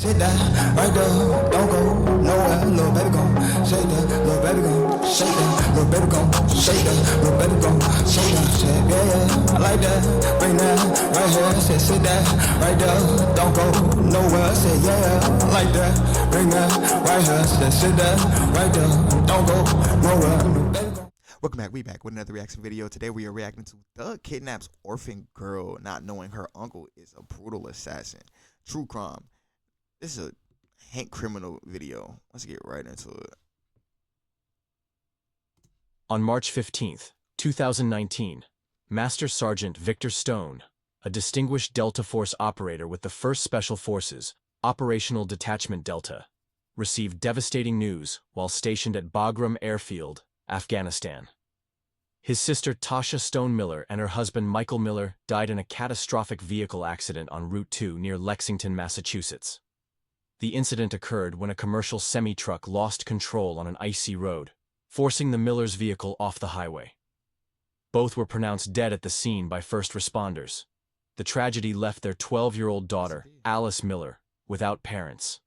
Sit down, right there, don't go nowhere, little baby gon' shake that, little baby gon' shake that, little baby gon' shake that, little baby gon' shake that, shit, yeah, I like that, bring that, right here, sit that, right there, don't go nowhere, say yeah, I like that, bring that, right here, sit that, right there, don't go nowhere, baby gon'. Welcome back, we back with another reaction video. Today we are reacting to Thug kidnaps orphan girl, not knowing her uncle is a brutal assassin. True crime. This is a hate criminal video. Let's get right into it. On March 15th, 2019, Master Sergeant Victor Stone, a distinguished Delta Force operator with the 1st Special Forces, Operational Detachment Delta, received devastating news while stationed at Bagram Airfield, Afghanistan. His sister Tasha Stone Miller and her husband Michael Miller died in a catastrophic vehicle accident on Route 2 near Lexington, Massachusetts. The incident occurred when a commercial semi-truck lost control on an icy road, forcing the Millers' vehicle off the highway. Both were pronounced dead at the scene by first responders. The tragedy left their 12-year-old daughter, Alice Miller, without parents.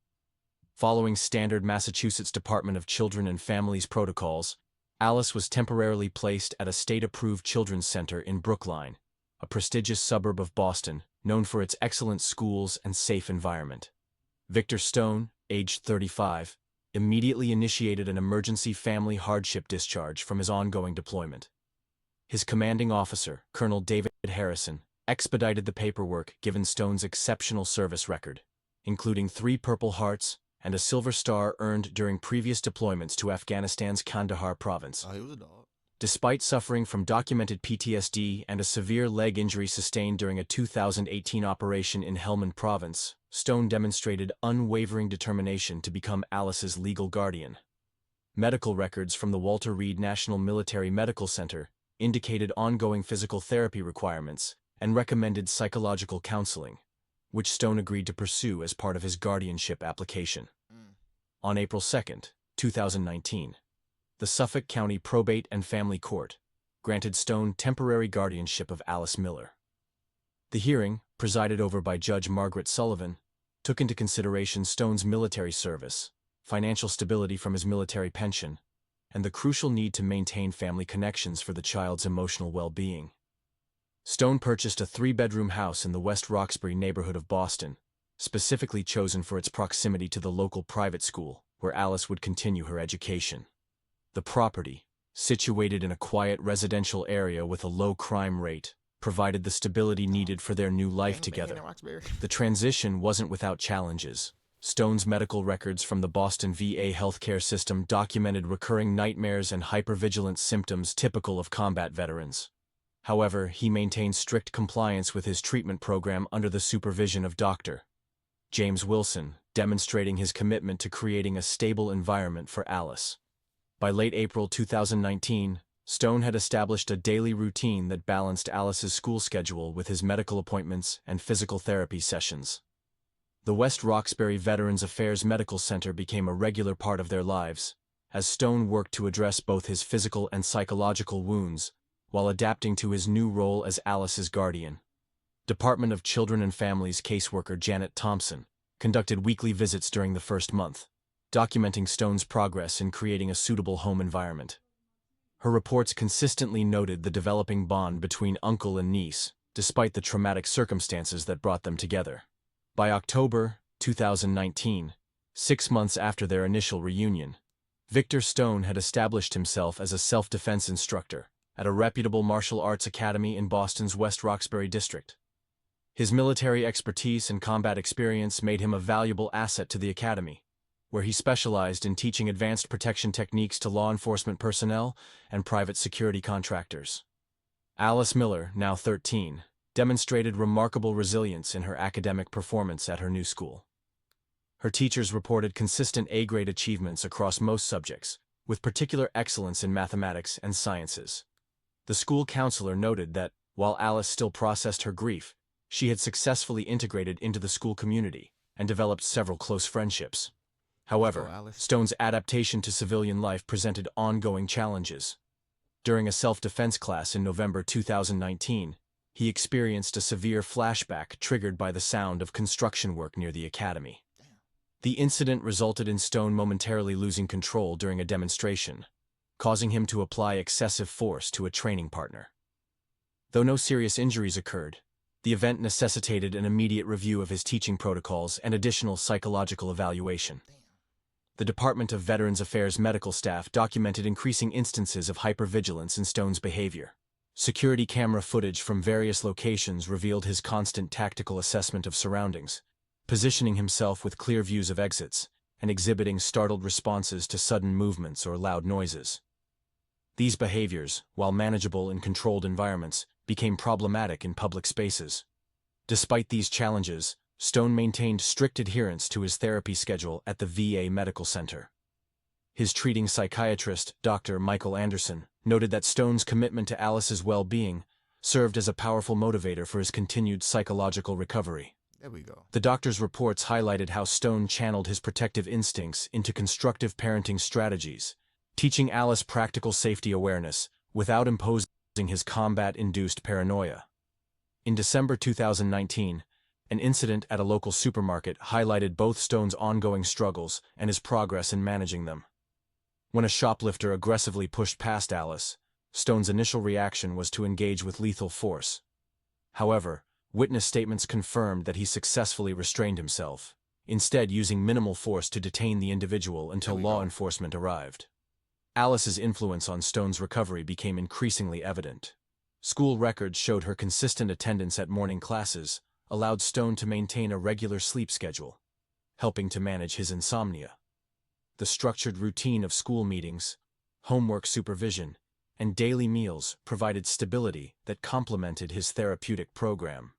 Following standard Massachusetts Department of Children and Families protocols, Alice was temporarily placed at a state-approved children's center in Brookline, a prestigious suburb of Boston known for its excellent schools and safe environment. Victor Stone, aged 35, immediately initiated an emergency family hardship discharge from his ongoing deployment. His commanding officer, Colonel David Harrison, expedited the paperwork given Stone's exceptional service record, including 3 Purple Hearts and a Silver Star earned during previous deployments to Afghanistan's Kandahar province. Oh, he was a dog. Despite suffering from documented PTSD and a severe leg injury sustained during a 2018 operation in Helmand province, Stone demonstrated unwavering determination to become Alice's legal guardian. Medical records from the Walter Reed National Military Medical Center indicated ongoing physical therapy requirements and recommended psychological counseling, which Stone agreed to pursue as part of his guardianship application. On April 2, 2019, the Suffolk County Probate and Family Court granted Stone temporary guardianship of Alice Miller. The hearing, presided over by Judge Margaret Sullivan, took into consideration Stone's military service, financial stability from his military pension, and the crucial need to maintain family connections for the child's emotional well-being. Stone purchased a 3-bedroom house in the West Roxbury neighborhood of Boston, specifically chosen for its proximity to the local private school, where Alice would continue her education. The property, situated in a quiet residential area with a low crime rate, provided the stability needed for their new life together. The transition wasn't without challenges. Stone's medical records from the Boston VA healthcare system documented recurring nightmares and hypervigilance symptoms typical of combat veterans. However, he maintained strict compliance with his treatment program under the supervision of Dr. James Wilson, demonstrating his commitment to creating a stable environment for Alice. By late April 2019, Stone had established a daily routine that balanced Alice's school schedule with his medical appointments and physical therapy sessions. The West Roxbury Veterans Affairs Medical Center became a regular part of their lives, as Stone worked to address both his physical and psychological wounds, while adapting to his new role as Alice's guardian. Department of Children and Families caseworker Janet Thompson conducted weekly visits during the first month, documenting Stone's progress in creating a suitable home environment. Her reports consistently noted the developing bond between uncle and niece, despite the traumatic circumstances that brought them together. By October 2019, 6 months after their initial reunion, Victor Stone had established himself as a self-defense instructor at a reputable martial arts academy in Boston's West Roxbury district. His military expertise and combat experience made him a valuable asset to the academy, where he specialized in teaching advanced protection techniques to law enforcement personnel and private security contractors. Alice Miller, now 13, demonstrated remarkable resilience in her academic performance at her new school. Her teachers reported consistent A-grade achievements across most subjects, with particular excellence in mathematics and sciences. The school counselor noted that, while Alice still processed her grief, she had successfully integrated into the school community and developed several close friendships. However, Stone's adaptation to civilian life presented ongoing challenges. During a self-defense class in November 2019, he experienced a severe flashback triggered by the sound of construction work near the academy. The incident resulted in Stone momentarily losing control during a demonstration, causing him to apply excessive force to a training partner. Though no serious injuries occurred, the event necessitated an immediate review of his teaching protocols and additional psychological evaluation. The Department of Veterans Affairs medical staff documented increasing instances of hypervigilance in Stone's behavior. Security camera footage from various locations revealed his constant tactical assessment of surroundings, positioning himself with clear views of exits, and exhibiting startled responses to sudden movements or loud noises. These behaviors, while manageable in controlled environments, became problematic in public spaces. Despite these challenges, Stone maintained strict adherence to his therapy schedule at the VA Medical Center. His treating psychiatrist, Dr. Michael Anderson, noted that Stone's commitment to Alice's well-being served as a powerful motivator for his continued psychological recovery. There we go. The doctor's reports highlighted how Stone channeled his protective instincts into constructive parenting strategies, teaching Alice practical safety awareness without imposing his combat-induced paranoia. In December 2019, an incident at a local supermarket highlighted both Stone's ongoing struggles and his progress in managing them. When a shoplifter aggressively pushed past Alice, Stone's initial reaction was to engage with lethal force. However, witness statements confirmed that he successfully restrained himself, instead using minimal force to detain the individual until law enforcement arrived. Alice's influence on Stone's recovery became increasingly evident. School records showed her consistent attendance at morning classes allowed Stone to maintain a regular sleep schedule, helping to manage his insomnia. The structured routine of school meetings, homework supervision, and daily meals provided stability that complemented his therapeutic program.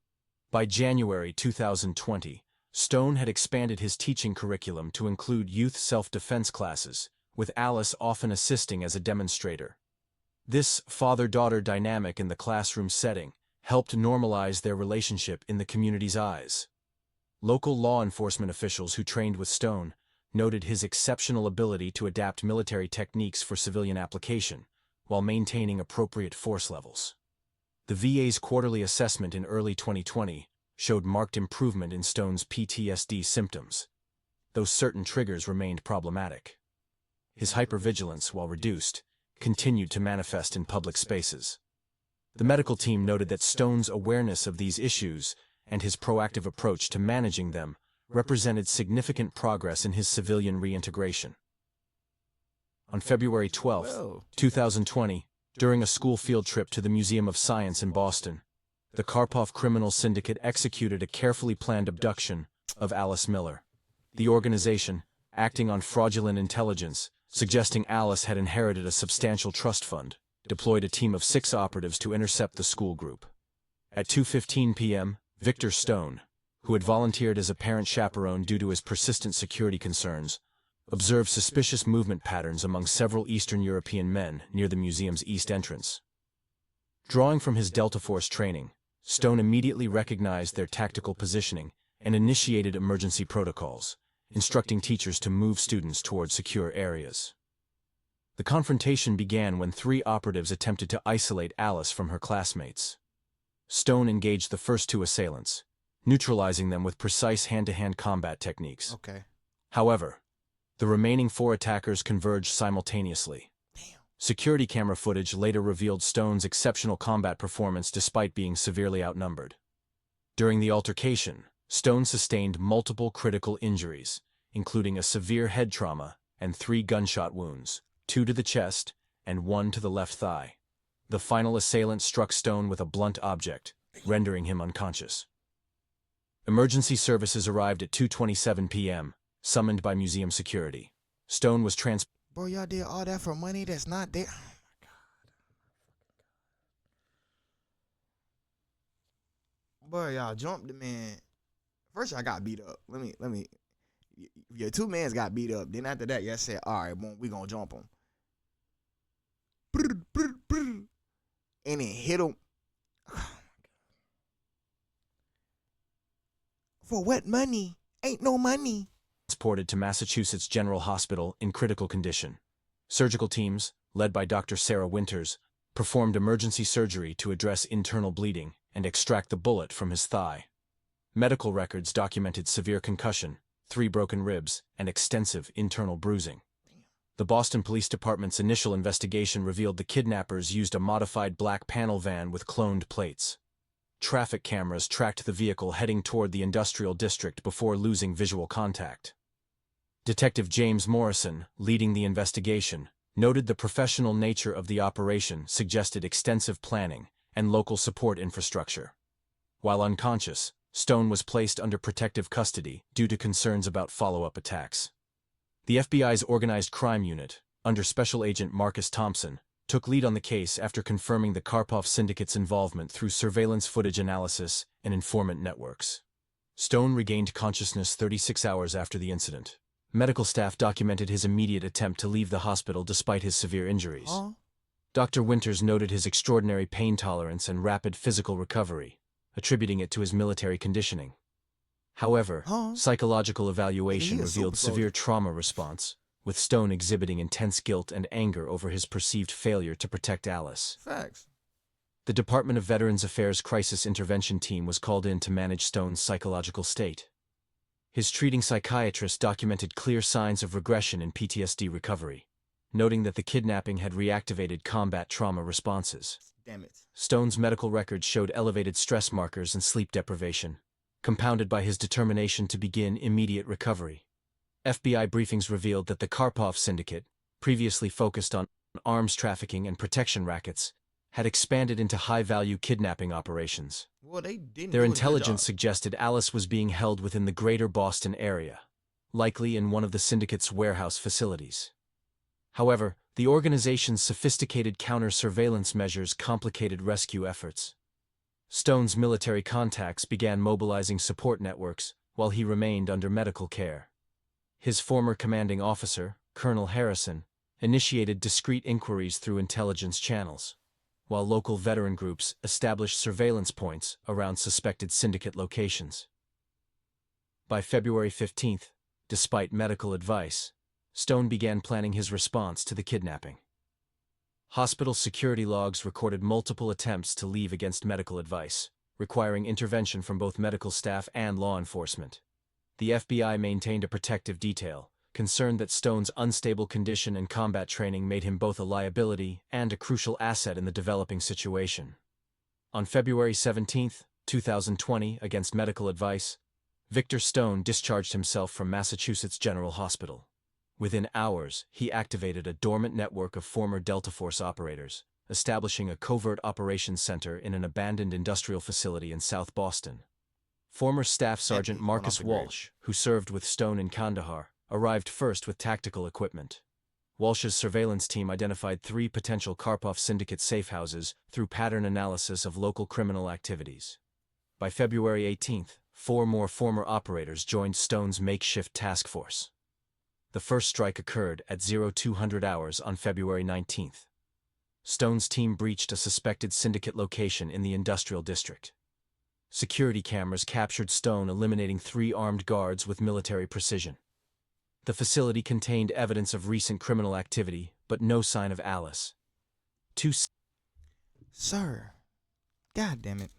By January 2020, Stone had expanded his teaching curriculum to include youth self-defense classes, with Alice often assisting as a demonstrator. This father-daughter dynamic in the classroom setting helped normalize their relationship in the community's eyes. Local law enforcement officials who trained with Stone noted his exceptional ability to adapt military techniques for civilian application, while maintaining appropriate force levels. The VA's quarterly assessment in early 2020 showed marked improvement in Stone's PTSD symptoms, though certain triggers remained problematic. His hypervigilance, while reduced, continued to manifest in public spaces. The medical team noted that Stone's awareness of these issues and his proactive approach to managing them represented significant progress in his civilian reintegration. On February 12, 2020, during a school field trip to the Museum of Science in Boston, the Karpov criminal syndicate executed a carefully planned abduction of Alice Miller. The organization, acting on fraudulent intelligence, suggesting Alice had inherited a substantial trust fund, deployed a team of 6 operatives to intercept the school group. At 2:15 p.m., Victor Stone, who had volunteered as a parent chaperone due to his persistent security concerns, observed suspicious movement patterns among several Eastern European men near the museum's east entrance. Drawing from his Delta Force training, Stone immediately recognized their tactical positioning and initiated emergency protocols, instructing teachers to move students toward secure areas. The confrontation began when 3 operatives attempted to isolate Alice from her classmates. Stone engaged the first 2 assailants, neutralizing them with precise hand-to-hand combat techniques. However, the remaining 4 attackers converged simultaneously. Security camera footage later revealed Stone's exceptional combat performance despite being severely outnumbered. During the altercation, Stone sustained multiple critical injuries, including a severe head trauma and 3 gunshot wounds, 2 to the chest and 1 to the left thigh. The final assailant struck Stone with a blunt object, rendering him unconscious. Emergency services arrived at 2:27 p.m., summoned by museum security. Stone was Bro, y'all did all that for money that's not there. Oh my God. Boy, y'all jumped the man. First, y'all got beat up. Let me. Your 2 mans got beat up. Then after that, y'all said, all right, boom, we gonna jump him. And it hit him. For what money? Ain't no money. Transported to Massachusetts General Hospital in critical condition. Surgical teams, led by Dr. Sarah Winters, performed emergency surgery to address internal bleeding and extract the bullet from his thigh. Medical records documented severe concussion, 3 broken ribs, and extensive internal bruising. The Boston Police Department's initial investigation revealed the kidnappers used a modified black panel van with cloned plates. Traffic cameras tracked the vehicle heading toward the industrial district before losing visual contact. Detective James Morrison, leading the investigation, noted the professional nature of the operation suggested extensive planning and local support infrastructure. While unconscious, Stone was placed under protective custody due to concerns about follow-up attacks. The FBI's Organized Crime Unit, under Special Agent Marcus Thompson, took lead on the case after confirming the Karpov syndicate's involvement through surveillance footage analysis and informant networks. Stone regained consciousness 36 hours after the incident. Medical staff documented his immediate attempt to leave the hospital despite his severe injuries. Dr. Winters noted his extraordinary pain tolerance and rapid physical recovery, attributing it to his military conditioning. However, psychological evaluation revealed severe trauma response, with Stone exhibiting intense guilt and anger over his perceived failure to protect Alice. Facts. The Department of Veterans Affairs Crisis Intervention Team was called in to manage Stone's psychological state. His treating psychiatrist documented clear signs of regression in PTSD recovery, noting that the kidnapping had reactivated combat trauma responses. Damn it. Stone's medical records showed elevated stress markers and sleep deprivation, compounded by his determination to begin immediate recovery. FBI briefings revealed that the Karpov syndicate, previously focused on arms trafficking and protection rackets, had expanded into high-value kidnapping operations. Well, they didn't Their do a good intelligence job. suggested Alice was being held within the greater Boston area, likely in one of the syndicate's warehouse facilities. However, the organization's sophisticated counter-surveillance measures complicated rescue efforts. Stone's military contacts began mobilizing support networks while he remained under medical care. His former commanding officer, Colonel Harrison, initiated discreet inquiries through intelligence channels, while local veteran groups established surveillance points around suspected syndicate locations. By February 15th, despite medical advice, Stone began planning his response to the kidnapping. Hospital security logs recorded multiple attempts to leave against medical advice, requiring intervention from both medical staff and law enforcement. The FBI maintained a protective detail, concerned that Stone's unstable condition and combat training made him both a liability and a crucial asset in the developing situation. On February 17, 2020, against medical advice, Victor Stone discharged himself from Massachusetts General Hospital. Within hours, he activated a dormant network of former Delta Force operators, establishing a covert operations center in an abandoned industrial facility in South Boston. Former Staff Sergeant Marcus Walsh, who served with Stone in Kandahar, arrived first with tactical equipment. Walsh's surveillance team identified 3 potential Karpov syndicate safe houses through pattern analysis of local criminal activities. By February 18th, 4 more former operators joined Stone's makeshift task force. The first strike occurred at 0200 hours on February 19th. Stone's team breached a suspected syndicate location in the industrial district. Security cameras captured Stone eliminating 3 armed guards with military precision. The facility contained evidence of recent criminal activity, but no sign of Alice. Sir, God damn it.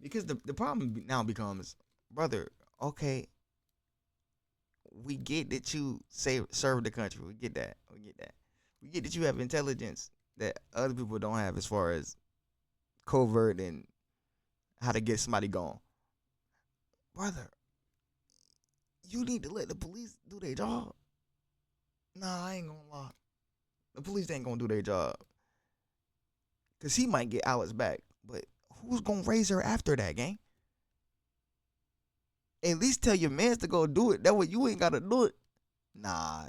Because the problem now becomes, brother, okay, we get that you serve the country. We get that. We get that you have intelligence that other people don't have as far as covert and how to get somebody gone. Brother, you need to let the police do their job. Nah, I ain't gonna lie. The police ain't gonna do their job. Because he might get Alice back. But who's gonna raise her after that, gang? At least tell your mans to go do it. That way you ain't gotta do it. Nah.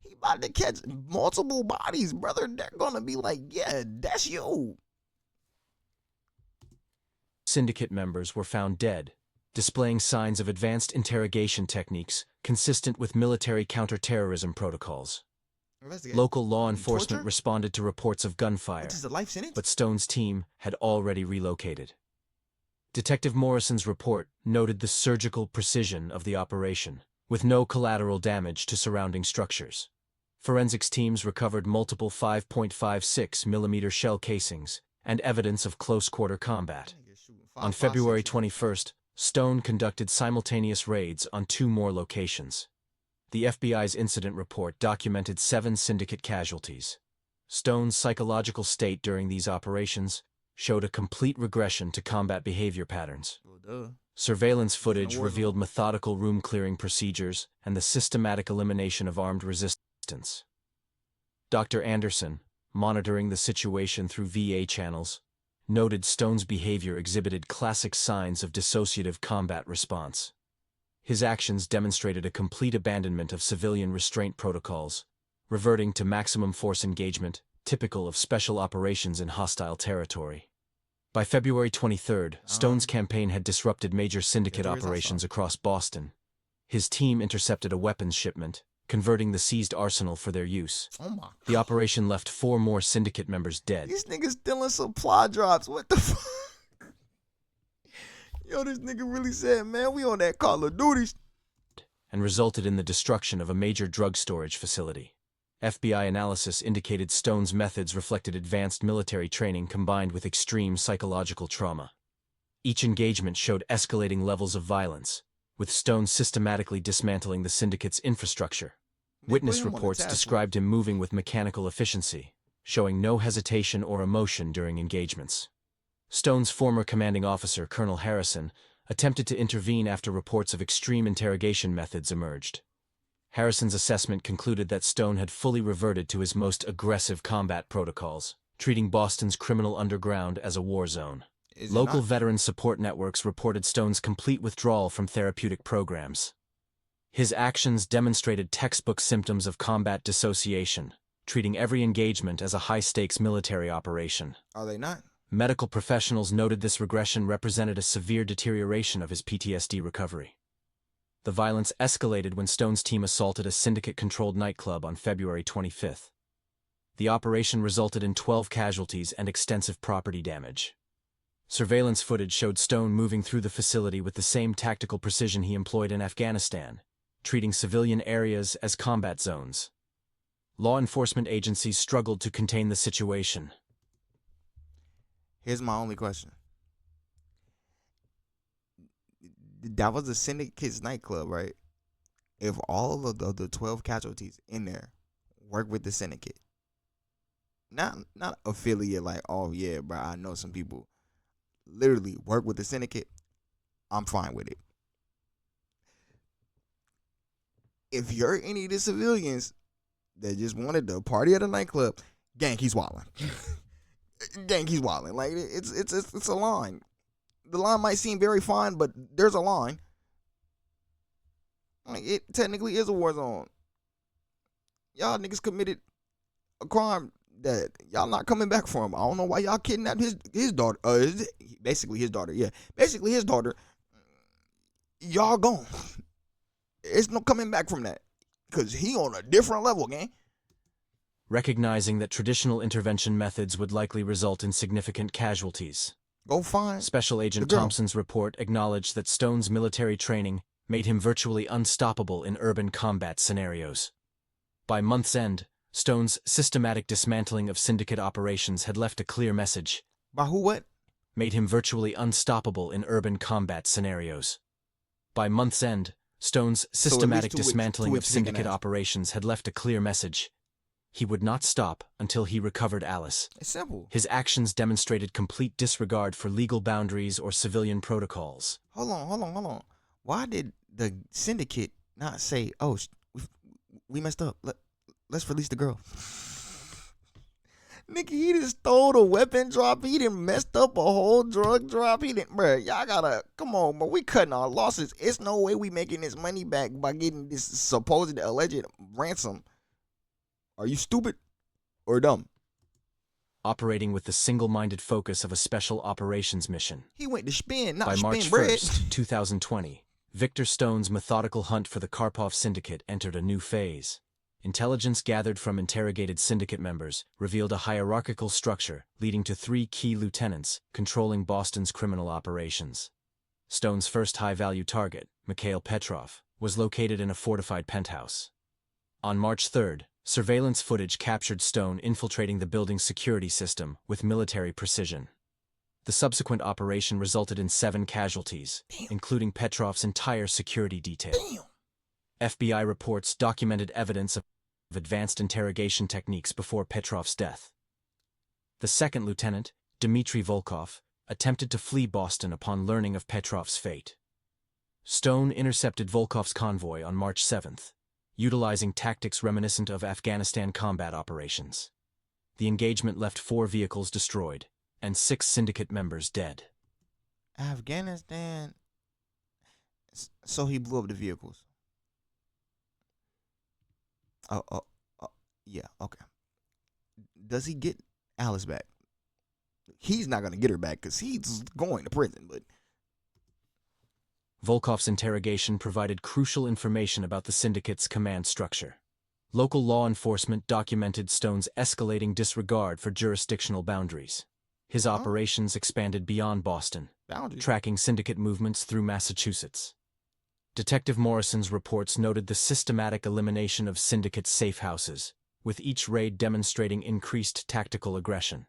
He about to catch multiple bodies, brother. They're gonna be like, yeah, that's you. Syndicate members were found dead, displaying signs of advanced interrogation techniques consistent with military counterterrorism protocols. Local law enforcement responded to reports of gunfire, Which is a life sentence? but Stone's team had already relocated. Detective Morrison's report noted the surgical precision of the operation, with no collateral damage to surrounding structures. Forensics teams recovered multiple 5.56 millimeter shell casings and evidence of close-quarter combat. On February 21st, Stone conducted simultaneous raids on 2 more locations. The FBI's incident report documented 7 syndicate casualties. Stone's psychological state during these operations showed a complete regression to combat behavior patterns. Surveillance footage revealed methodical room-clearing procedures and the systematic elimination of armed resistance. Dr. Anderson, monitoring the situation through VA channels, noted Stone's behavior exhibited classic signs of dissociative combat response. His actions demonstrated a complete abandonment of civilian restraint protocols, reverting to maximum force engagement, typical of special operations in hostile territory. By February 23, Stone's campaign had disrupted major syndicate operations across Boston. His team intercepted a weapons shipment, converting the seized arsenal for their use. The operation left 4 more syndicate members dead. These niggas stealing supply drops. What the fuck? Yo, this nigga really said, man, we on that Call of Duty. And resulted in the destruction of a major drug storage facility. FBI analysis indicated Stone's methods reflected advanced military training combined with extreme psychological trauma. Each engagement showed escalating levels of violence, with Stone systematically dismantling the syndicate's infrastructure. Witness reports described him moving with mechanical efficiency, showing no hesitation or emotion during engagements. Stone's former commanding officer, Colonel Harrison, attempted to intervene after reports of extreme interrogation methods emerged. Harrison's assessment concluded that Stone had fully reverted to his most aggressive combat protocols, treating Boston's criminal underground as a war zone. Local veteran support networks reported Stone's complete withdrawal from therapeutic programs. His actions demonstrated textbook symptoms of combat dissociation, treating every engagement as a high-stakes military operation. Are they not? Medical professionals noted this regression represented a severe deterioration of his PTSD recovery. The violence escalated when Stone's team assaulted a syndicate-controlled nightclub on February 25. The operation resulted in 12 casualties and extensive property damage. Surveillance footage showed Stone moving through the facility with the same tactical precision he employed in Afghanistan, treating civilian areas as combat zones. Law enforcement agencies struggled to contain the situation. Here's my only question. That was the syndicate's nightclub, right? If all of the 12 casualties in there work with the syndicate, not affiliate like, oh yeah, bro, I know some people literally work with the syndicate, I'm fine with it. If you're any of the civilians that just wanted to party at a nightclub, gang, he's wilding. Gang, he's wilding. Like it's a line. The line might seem very fine, but there's a line. Like it technically is a war zone. Y'all niggas committed a crime that y'all not coming back from. I don't know why y'all kidnapped his daughter. Basically his daughter. Yeah, basically his daughter. Y'all gone. It's no coming back from that, cause he on a different level, gang. Recognizing that traditional intervention methods would likely result in significant casualties, Go find Special Agent Thompson's report acknowledged that Stone's military training made him virtually unstoppable in urban combat scenarios. By month's end, Stone's systematic dismantling of syndicate operations had left a clear message. By who what? Made him virtually unstoppable in urban combat scenarios. By month's end, Stone's systematic dismantling of syndicate operations had left a clear message. He would not stop until he recovered Alice. It's simple. His actions demonstrated complete disregard for legal boundaries or civilian protocols. Hold on. Why did the syndicate not say, oh, we messed up. Let's release the girl? Nigga, he just stole a weapon drop. He done messed up a whole drug drop. He didn't, bruh, y'all gotta, come on, but we cutting our losses. It's no way we making this money back by getting this supposed alleged ransom. Are you stupid or dumb? Operating with the single-minded focus of a special operations mission. He went to spin, not By spin March bread. 1st, 2020, Victor Stone's methodical hunt for the Karpov syndicate entered a new phase. Intelligence gathered from interrogated syndicate members revealed a hierarchical structure leading to 3 key lieutenants controlling Boston's criminal operations. Stone's first high-value target, Mikhail Petrov, was located in a fortified penthouse. On March 3rd, surveillance footage captured Stone infiltrating the building's security system with military precision. The subsequent operation resulted in 7 casualties, including Petrov's entire security detail. FBI reports documented evidence of advanced interrogation techniques before Petrov's death. The second lieutenant, Dmitry Volkov, attempted to flee Boston upon learning of Petrov's fate. Stone intercepted Volkov's convoy on March 7th, utilizing tactics reminiscent of Afghanistan combat operations. The engagement left 4 vehicles destroyed and 6 syndicate members dead. Afghanistan. So he blew up the vehicles. Yeah, okay. Does he get Alice back? He's not going to get her back because he's going to prison, but... Volkov's interrogation provided crucial information about the syndicate's command structure. Local law enforcement documented Stone's escalating disregard for jurisdictional boundaries. His operations expanded beyond Boston, tracking syndicate movements through Massachusetts. Detective Morrison's reports noted the systematic elimination of syndicate safe houses, with each raid demonstrating increased tactical aggression.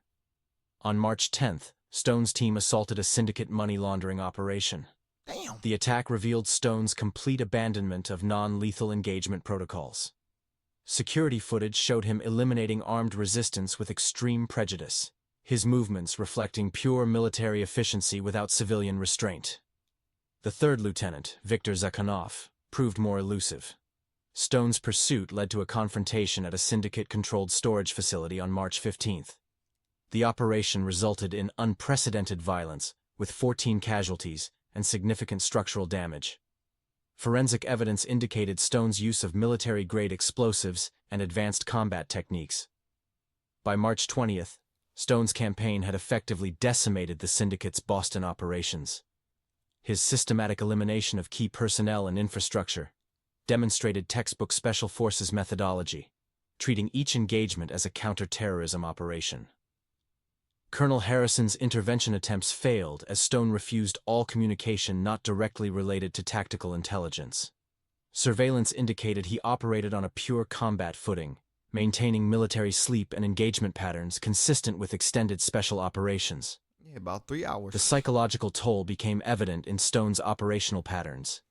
On March 10th, Stone's team assaulted a syndicate money laundering operation. Damn. The attack revealed Stone's complete abandonment of non-lethal engagement protocols. Security footage showed him eliminating armed resistance with extreme prejudice, his movements reflecting pure military efficiency without civilian restraint. The third lieutenant, Viktor Zakhanov, proved more elusive. Stone's pursuit led to a confrontation at a syndicate-controlled storage facility on March 15th. The operation resulted in unprecedented violence, with 14 casualties and significant structural damage. Forensic evidence indicated Stone's use of military-grade explosives and advanced combat techniques. By March 20th, Stone's campaign had effectively decimated the syndicate's Boston operations. His systematic elimination of key personnel and infrastructure demonstrated textbook Special Forces methodology, treating each engagement as a counter-terrorism operation. Colonel Harrison's intervention attempts failed as Stone refused all communication not directly related to tactical intelligence. Surveillance indicated he operated on a pure combat footing, maintaining military sleep and engagement patterns consistent with extended special operations. Yeah, about 3 hours. The psychological toll became evident in Stone's operational patterns.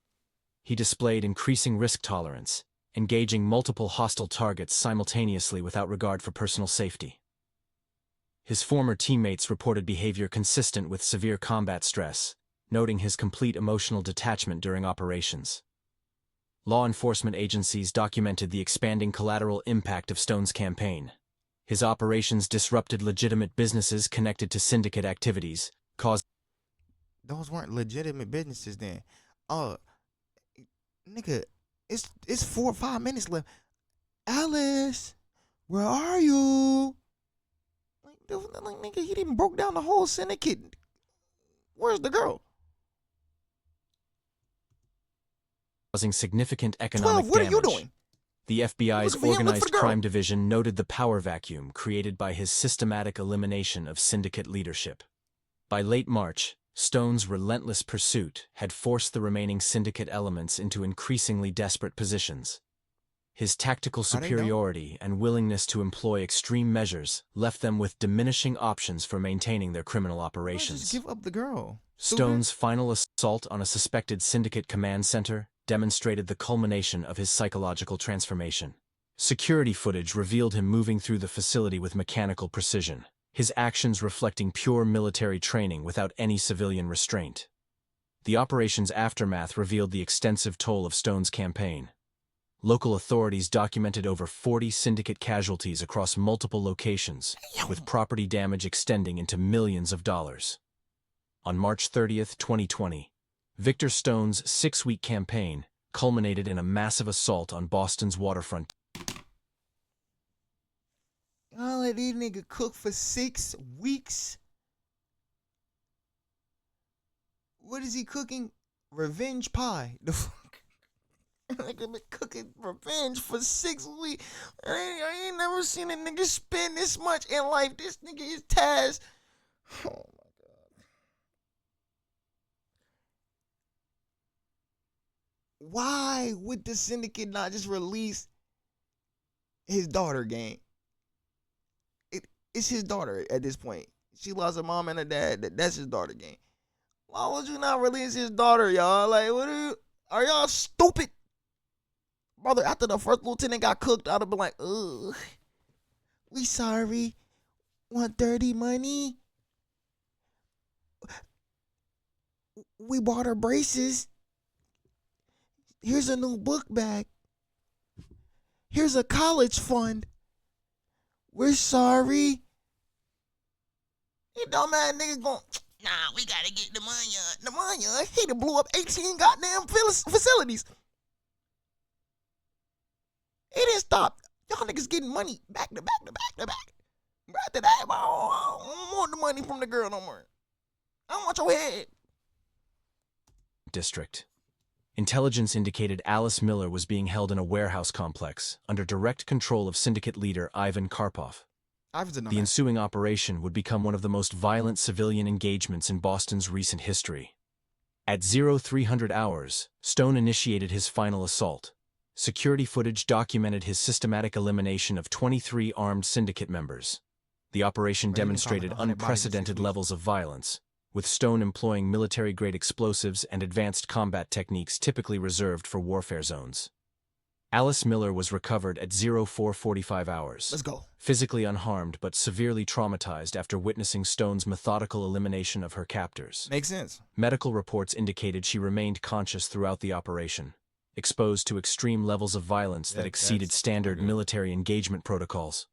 He displayed increasing risk tolerance, engaging multiple hostile targets simultaneously without regard for personal safety. His former teammates reported behavior consistent with severe combat stress, noting his complete emotional detachment during operations. Law enforcement agencies documented the expanding collateral impact of Stone's campaign. His operations disrupted legitimate businesses connected to syndicate activities, caused... Those weren't legitimate businesses then. Nigga, it's 4 or 5 minutes left. Alice, where are you? Like, nigga, he didn't broke down the whole syndicate. Where's the girl? Causing significant economic 12, what damage. are you doing? The FBI's Look for him, look for Organized the girl. Crime Division noted the power vacuum created by his systematic elimination of syndicate leadership. By late March, Stone's relentless pursuit had forced the remaining syndicate elements into increasingly desperate positions. His tactical superiority and willingness to employ extreme measures left them with diminishing options for maintaining their criminal operations. Just give up the girl. Stone's final assault on a suspected syndicate command center demonstrated the culmination of his psychological transformation. Security footage revealed him moving through the facility with mechanical precision, his actions reflecting pure military training without any civilian restraint. The operation's aftermath revealed the extensive toll of Stone's campaign. Local authorities documented over 40 syndicate casualties across multiple locations, with property damage extending into millions of dollars. On March 30th, 2020, Victor Stone's 6-week campaign culminated in a massive assault on Boston's waterfront. Y'all let these niggas cook for 6 weeks? What is he cooking? Revenge pie. The fuck? Nigga been cooking revenge for 6 weeks. I ain't never seen a nigga spend this much in life. This nigga is Taz. Oh my god. Why would the syndicate not just release his daughter, gang? It's his daughter at this point. she lost her mom and her dad. That's his daughter game. Why would you not release his daughter, y'all? Like, are y'all stupid? Brother, after the first lieutenant got cooked, I'd have been like, ugh, we sorry. Want dirty money? We bought her braces. Here's a new book bag. Here's a college fund. We're sorry. You dumbass niggas going, nah, we gotta get the money. He done blew up 18 goddamn facilities. He didn't stop. Y'all niggas getting money back to back to back to back. After that, I don't want the money from the girl no more. I don't want your head. District. Intelligence indicated Alice Miller was being held in a warehouse complex under direct control of syndicate leader Ivan Karpov. The ensuing operation would become one of the most violent civilian engagements in Boston's recent history. At 0300 hours, Stone initiated his final assault. Security footage documented his systematic elimination of 23 armed syndicate members. The operation demonstrated unprecedented levels of violence, with Stone employing military-grade explosives and advanced combat techniques typically reserved for warfare zones. Alice Miller was recovered at 0445 hours. Let's go. Physically unharmed but severely traumatized after witnessing Stone's methodical elimination of her captors. Makes sense. Medical reports indicated she remained conscious throughout the operation, exposed to extreme levels of violence that exceeded standard military engagement protocols.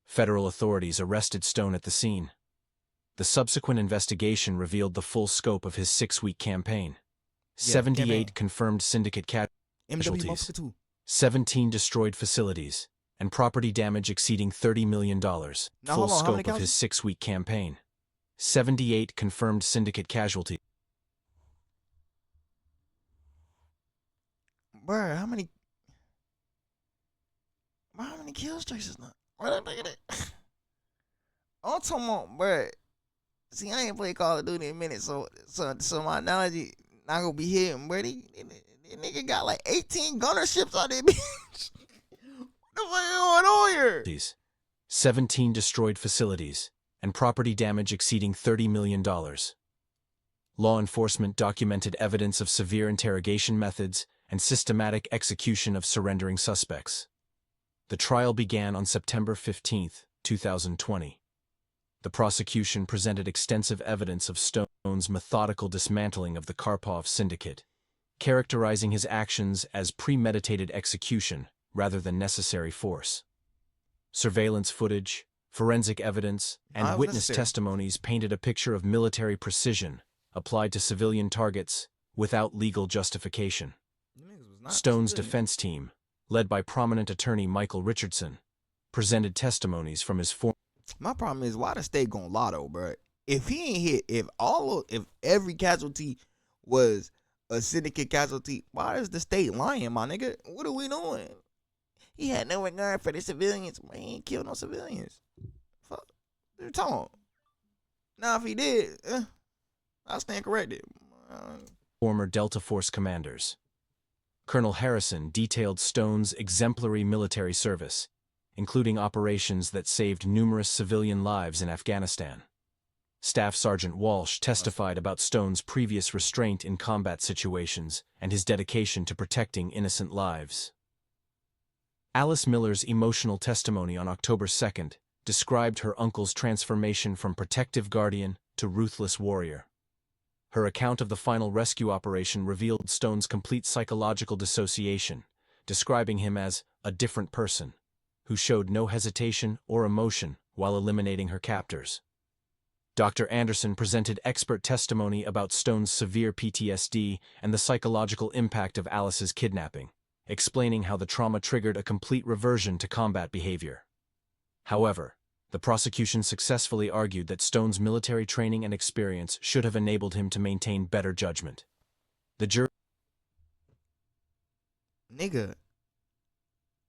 Federal authorities arrested Stone at the scene. The subsequent investigation revealed the full scope of his 6-week campaign. 78 confirmed syndicate casualties, 17 destroyed facilities, and property damage exceeding $30 million. Full scope of his 6-week campaign. 78 confirmed syndicate casualties. Bruh, how many kill streaks is not? I'm talking about, bruh. See, I ain't played Call of Duty in a minute, so my analogy not gonna be hitting, bruh. This nigga got like 18 gunner ships on that bitch. What the fuck going on here? 17 destroyed facilities, and property damage exceeding $30 million. Law enforcement documented evidence of severe interrogation methods and systematic execution of surrendering suspects. The trial began on September 15, 2020. The prosecution presented extensive evidence of Stone's methodical dismantling of the Karpov syndicate, characterizing his actions as premeditated execution rather than necessary force. Surveillance footage, forensic evidence, and witness testimonies painted a picture of military precision applied to civilian targets without legal justification. Stone's defense team, led by prominent attorney Michael Richardson, presented testimonies from his former. My problem is, why the state gonna lie though, bro? If he ain't hit, if every casualty was a syndicate casualty, why is the state lying, my nigga? What are we doing? He had no regard for the civilians. Man, he ain't killed no civilians. Fuck. What you talking about? Now, if he did, I'll stand corrected. Former Delta Force commanders. Colonel Harrison detailed Stone's exemplary military service, including operations that saved numerous civilian lives in Afghanistan. Staff Sergeant Walsh testified about Stone's previous restraint in combat situations and his dedication to protecting innocent lives. Alice Miller's emotional testimony on October 2nd described her uncle's transformation from protective guardian to ruthless warrior. Her account of the final rescue operation revealed Stone's complete psychological dissociation, describing him as a different person, who showed no hesitation or emotion while eliminating her captors. Dr. Anderson presented expert testimony about Stone's severe PTSD and the psychological impact of Alice's kidnapping, explaining how the trauma triggered a complete reversion to combat behavior. However, the prosecution successfully argued that Stone's military training and experience should have enabled him to maintain better judgment. The jury... Nigga,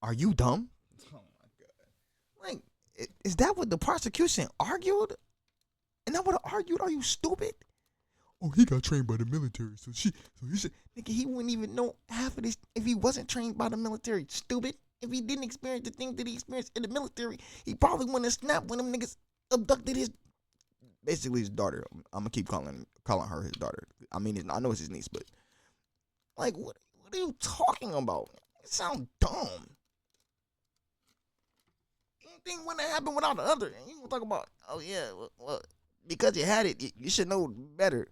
are you dumb? Oh my God. Like, is that what the prosecution argued? And I would have argued, are you stupid? Oh, he got trained by the military, so he said, nigga, he wouldn't even know half of this if he wasn't trained by the military. Stupid. If he didn't experience the things that he experienced in the military, he probably wouldn't have snapped when them niggas abducted his basically his daughter. I'm gonna keep calling her his daughter. I mean, I know it's his niece, but like, what are you talking about? It sounds dumb. Anything wouldn't have happened without the other. And you gonna talk about, oh yeah, well, because you had it, you should know better.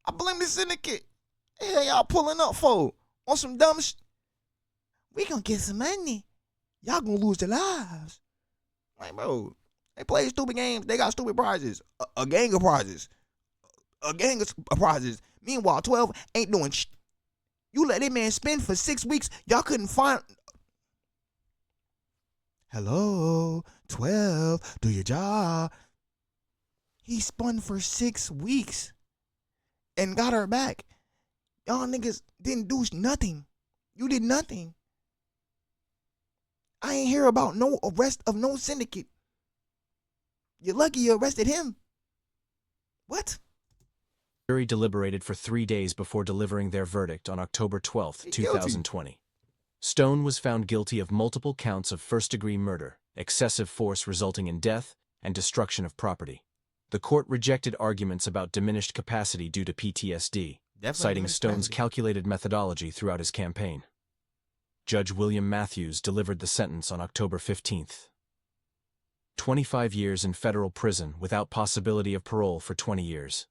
I blame the syndicate. Hey, y'all pulling up for on some dumb shit. We gonna get some money. Y'all gonna lose your lives. Like, bro, they play stupid games. They got stupid prizes. A gang of prizes. A gang of prizes. Meanwhile, 12 ain't doing shit. You let that man spin for 6 weeks. Y'all couldn't find. Hello, 12, do your job. He spun for 6 weeks and got her back. Y'all niggas didn't do nothing. You did nothing. I ain't hear about no arrest of no syndicate. You're lucky you arrested him. What? The jury deliberated for 3 days before delivering their verdict on October 12, 2020. Stone was found guilty of multiple counts of first-degree murder, excessive force resulting in death, and destruction of property. The court rejected arguments about diminished capacity due to PTSD, citing Stone's calculated methodology throughout his campaign. Judge William Matthews delivered the sentence on October 15th. 25 years in federal prison without possibility of parole for 20 years.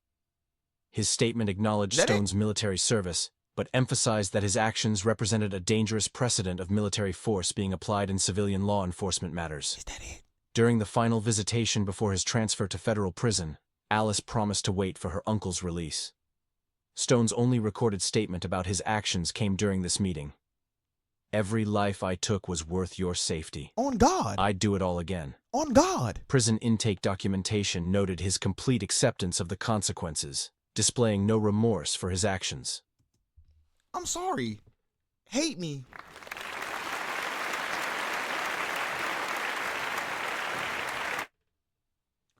His statement acknowledged Stone's military service, but emphasized that his actions represented a dangerous precedent of military force being applied in civilian law enforcement matters. Is that it? During the final visitation before his transfer to federal prison, Alice promised to wait for her uncle's release. Stone's only recorded statement about his actions came during this meeting. Every life I took was worth your safety. On God. I'd do it all again. On God. Prison intake documentation noted his complete acceptance of the consequences, displaying no remorse for his actions. I'm sorry. Hate me.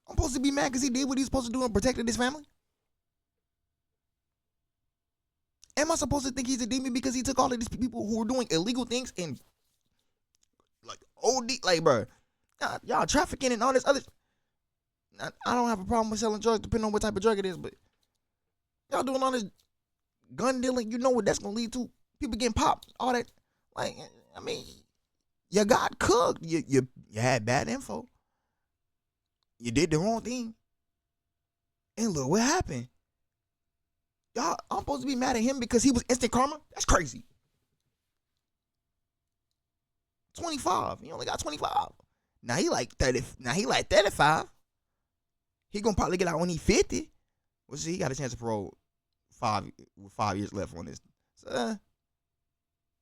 I'm supposed to be mad because he did what he was supposed to do and protected his family? Am I supposed to think he's a demon because he took all of these people who were doing illegal things and like OD, like, bro, y'all trafficking and all this other. I don't have a problem with selling drugs depending on what type of drug it is, but y'all doing all this gun dealing, you know what that's gonna lead to? People getting popped, all that. Like, I mean, you got cooked. You had bad info. You did the wrong thing. And look what happened. Y'all, I'm supposed to be mad at him because he was instant karma? That's crazy. 25. He only got 25. Now he like 30. Now he like 35. He gonna probably get out when he 50. Well, see, he got a chance to parole with 5 years left on this. So,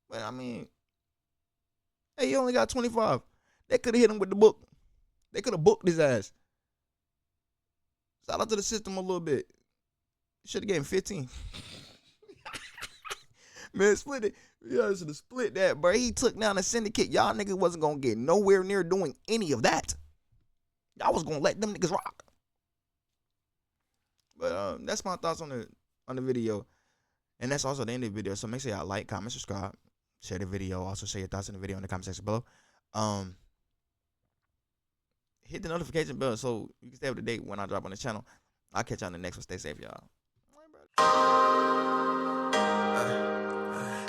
but I mean, hey, he only got 25. They could have hit him with the book. They could have booked his ass. Shout out to the system a little bit. Should have gave him 15. Man, split it. Y'all should have split that, bro. He took down the syndicate. Y'all niggas wasn't going to get nowhere near doing any of that. Y'all was going to let them niggas rock. But that's my thoughts on the video. And that's also the end of the video. So make sure y'all like, comment, subscribe, share the video. Also share your thoughts in the video in the comment section below. Hit the notification bell so you can stay up to date when I drop on the channel. I'll catch y'all in the next one. Stay safe, y'all.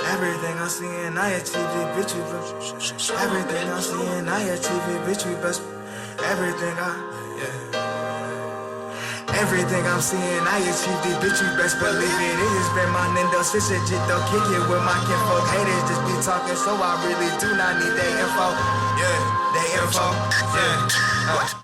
Everything I see in IATV, bitch, you best. Everything I see in IATV, bitch, you best. Everything Everything I'm seeing, I achieved it, bitch, you best believe it. It has been my Nintendo shit, though, kick it with my kinfolk. Haters just be talking, so I really do not need their info. Yeah, their info. Yeah.